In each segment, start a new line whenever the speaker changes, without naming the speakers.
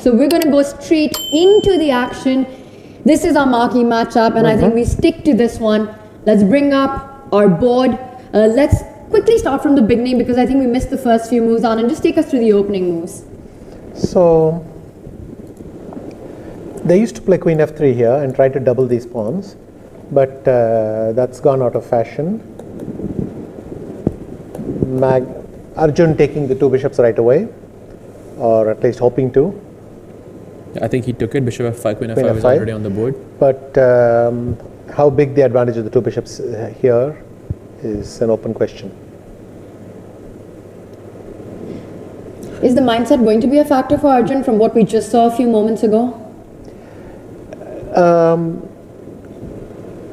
So we're going to go straight into the action. This is our marquee matchup, and I think we stick to this one. Let's bring up our board. Let's quickly start from the beginning because I think we missed the first few moves on, and just take us through the opening moves.
So they used to play queen f3 here and try to double these pawns, but that's gone out of fashion. Arjun taking the two bishops right away, or at least hoping to.
I think he took it. Bishop f5, queen f5 is already on the board.
But how big the advantage of the two bishops here is an open question.
Is the mindset going to be a factor for Arjun from what we just saw a few moments ago?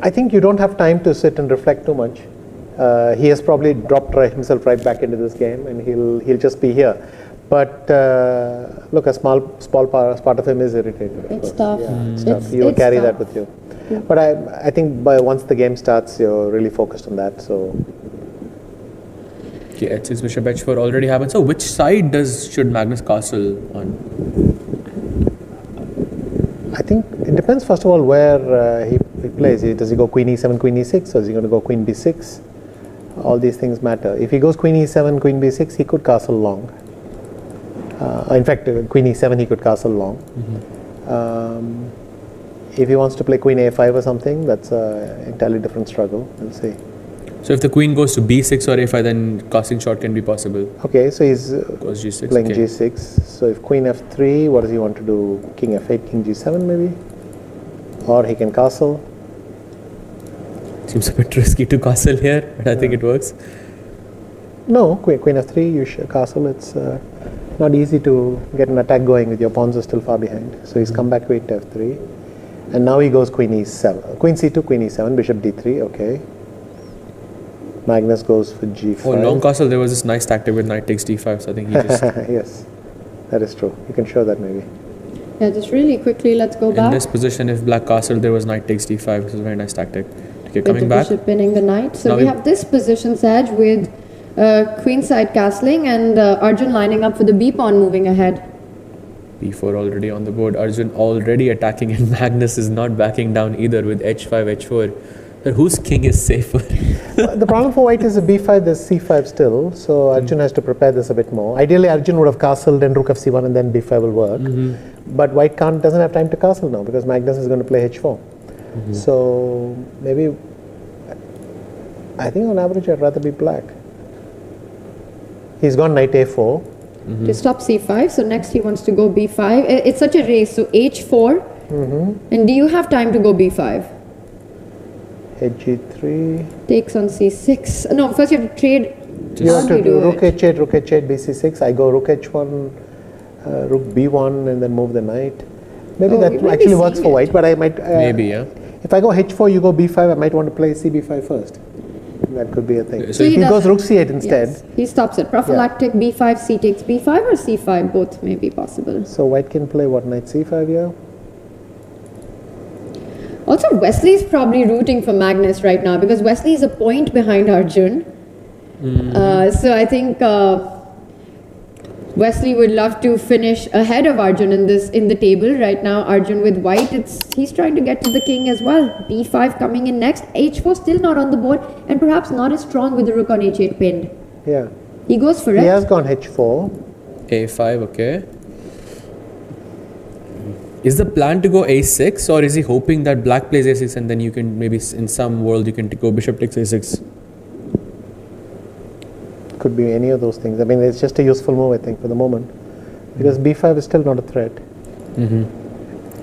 I think you don't have time to sit and reflect too much. He has probably dropped himself right back into this game, and he'll just be here. But look, a small part of him is irritated.
It's tough.
Yeah, it's tough. You carry that with you. Yeah. But I think once the game starts, you're really focused on that. So.
Okay, h6 bishop h4 already happened. So which side should Magnus castle on?
I think it depends first of all where he plays. Does he go queen e7, queen e6, or is he going to go queen b6? All these things matter. If he goes queen e7, queen b6, he could castle long. In fact, queen e7 he could castle long. If he wants to play queen a5 or something, that's an entirely different struggle. We'll see.
So if the queen goes to b6 or a5, then casting short can be possible.
Okay, so he's
goes g6,
playing g6. So if queen f3, what does he want to do? King f8, king g7 maybe? Or he can castle.
Seems a bit risky to castle here, but I think it works.
No, queen f3, you should castle. It's not easy to get an attack going with your pawns are still far behind. So he's come back queen to f3. And now he goes queen e7. Queen c2, queen e7, bishop d3, okay. Magnus goes for g5.
Oh, long castle, there was this nice tactic with knight takes d5, so I think he just...
Yes, that is true. You can show that maybe.
Yeah, just really quickly, let's go back.
In this position, if black castle, there was knight takes d5, which is a very nice tactic. Okay,
with
coming
the
back.
bishop pinning the knight. So
now
we have this position, Saj, with queenside castling and Arjun lining up for the b pawn moving ahead.
b4 already on the board. Arjun already attacking, and Magnus is not backing down either with h5, h4. But whose king is safer?
The problem for white is a b5, there's c5 still, so Arjun has to prepare this a bit more. Ideally, Arjun would have castled, then rook f1, and then b5 will work. But white doesn't have time to castle now because Magnus is going to play h4. So maybe, I think on average, I'd rather be black. He's gone knight a4.
To stop c5, so next he wants to go b5. It's such a race, so h4. And do you have time to go b5?
Hg3.
Takes on c6. No, first you have to trade.
You have to do rook h8, bc6. I go rook h1, rook b1, and then move the knight. Maybe that actually works for white, but I might...
maybe, yeah.
If I go h4, you go b5, I might want to play cb5 first. That could be a thing.
So
if he goes rook c8 instead...
Yes, he stops it. Prophylactic b5, c takes b5, or c5, both may be possible.
So white can play what, knight c5 here?
Also, Wesley's probably rooting for Magnus right now because Wesley is a point behind Arjun. So I think Wesley would love to finish ahead of Arjun in the table right now. Arjun with white, he's trying to get to the king as well. b5 coming in next. h4 still not on the board and perhaps not as strong with the rook on h8 pinned.
Yeah.
He goes for it.
He has gone h4.
a5, okay. Is the plan to go a6, or is he hoping that black plays a6 and then you can maybe in some world you can go bishop takes a6?
Could be any of those things. I mean, it's just a useful move, I think, for the moment. Because b5 is still not a threat.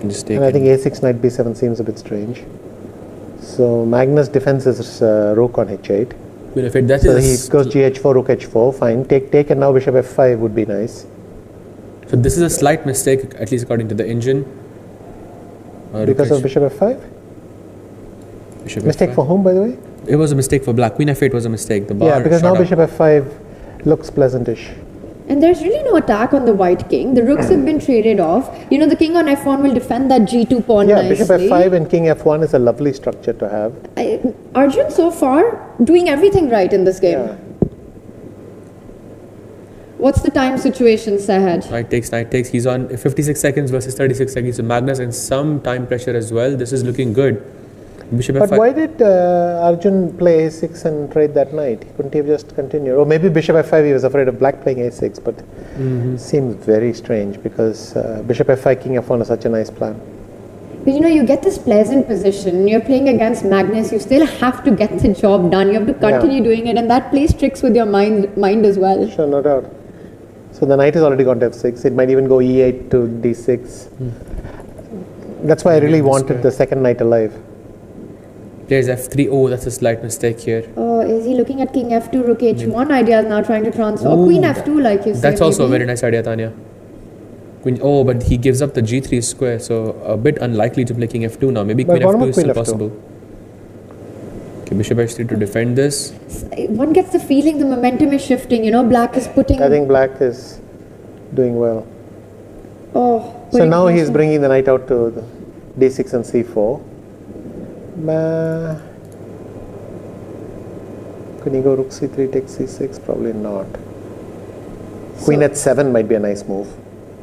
Just take
and I think a6, knight b7 seems a bit strange. So Magnus defends his rook on h8.
But if it,
so he goes gh4, rook h4, fine. Take, and now bishop f5 would be nice.
So this is a slight mistake, at least according to the engine.
Because of bishop f5? Mistake for whom, by the way?
It was a mistake for black. Queen f8 was a mistake. The bar
yeah, because now bishop f5 looks pleasantish.
And there's really no attack on the white king. The rooks have been traded off. You know, the king on f1 will defend that g2 pawn nicely.
Bishop f5 and king f1 is a lovely structure to have.
Arjun so far doing everything right in this game.
Yeah.
What's the time situation, Sahaj?
Knight takes. He's on 56 seconds versus 36 seconds. So Magnus and some time pressure as well. This is looking good. Bishop
But
F5.
why did Arjun play a6 and trade that knight? Couldn't he have just continued? Or maybe bishop f5, he was afraid of black playing a6, but seems very strange because bishop f5, king f1 is such a nice plan.
But you get this pleasant position. You're playing against Magnus. You still have to get the job done. You have to continue doing it, and that plays tricks with your mind as well.
Sure, no doubt. So the knight has already gone to f6. It might even go e8 to d6. That's why I really wanted the second knight alive.
Plays f3. Oh, that's a slight mistake here.
Oh, is he looking at king f2, rook h1 idea is now trying to transfer? Or queen f2, like you said.
That's also a
maybe.
very nice idea, Tanya. Queen, but he gives up the g3 square, so a bit unlikely to play king f2 now. Maybe
But
queen
what
f2
about
is still
queen F2?
possible. Okay, bishop h3 to defend this.
One gets the feeling the momentum is shifting. Black is putting...
I think black is doing well.
Oh.
So now he's bringing the knight out to the d6 and c4. Could he go rook c3, take c6? Probably not. Queen h7 might be a nice move.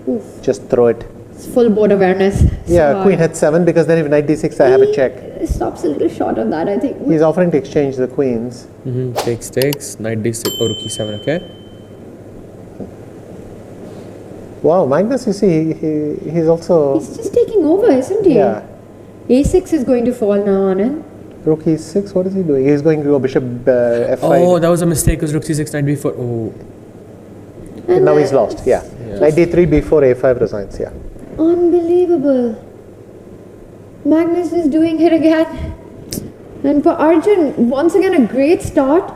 Oof.
Just throw it.
It's full board awareness.
Yeah, queen h7, because then if knight d6, I have a check.
Stops a little short of that, I think.
He's offering to exchange the queens.
Takes. Knight d6. Oh, rook e7, okay.
Wow, Magnus, you see, he's also...
He's just taking over, isn't he?
Yeah.
A6 is going to fall now, Anand.
Rook e6, what is he doing? He's going to go bishop f5.
Oh, that was a mistake because rook c6, knight b4. Oh.
And now he's lost, yeah. Knight d3, b4, a5 resigns, yeah.
Unbelievable. Magnus is doing it again. And for Arjun, once again a great start.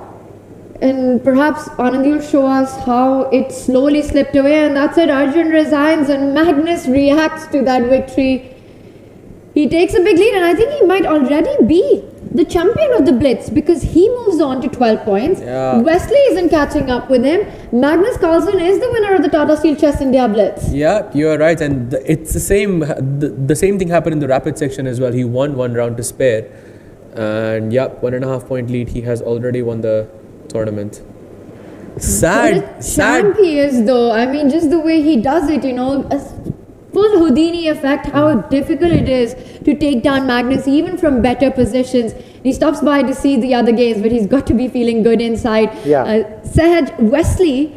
And perhaps Anand will show us how it slowly slipped away, and that's it. Arjun resigns and Magnus reacts to that victory. He takes a big lead, and I think he might already be the champion of the Blitz because he moves on to 12 points.
Yeah.
Wesley isn't catching up with him. Magnus Carlsen is the winner of the Tata Steel Chess India Blitz.
Yeah, you are right, and it's the same. The same thing happened in the rapid section as well. He won one round to spare, and 1.5 point lead. He has already won the tournament. Sad.
Champ he is, though. I mean, just the way he does it, a full Houdini effect, how difficult it is to take down Magnus even from better positions. He stops by to see the other games, but he's got to be feeling good inside.
Yeah.
Sahaj, Wesley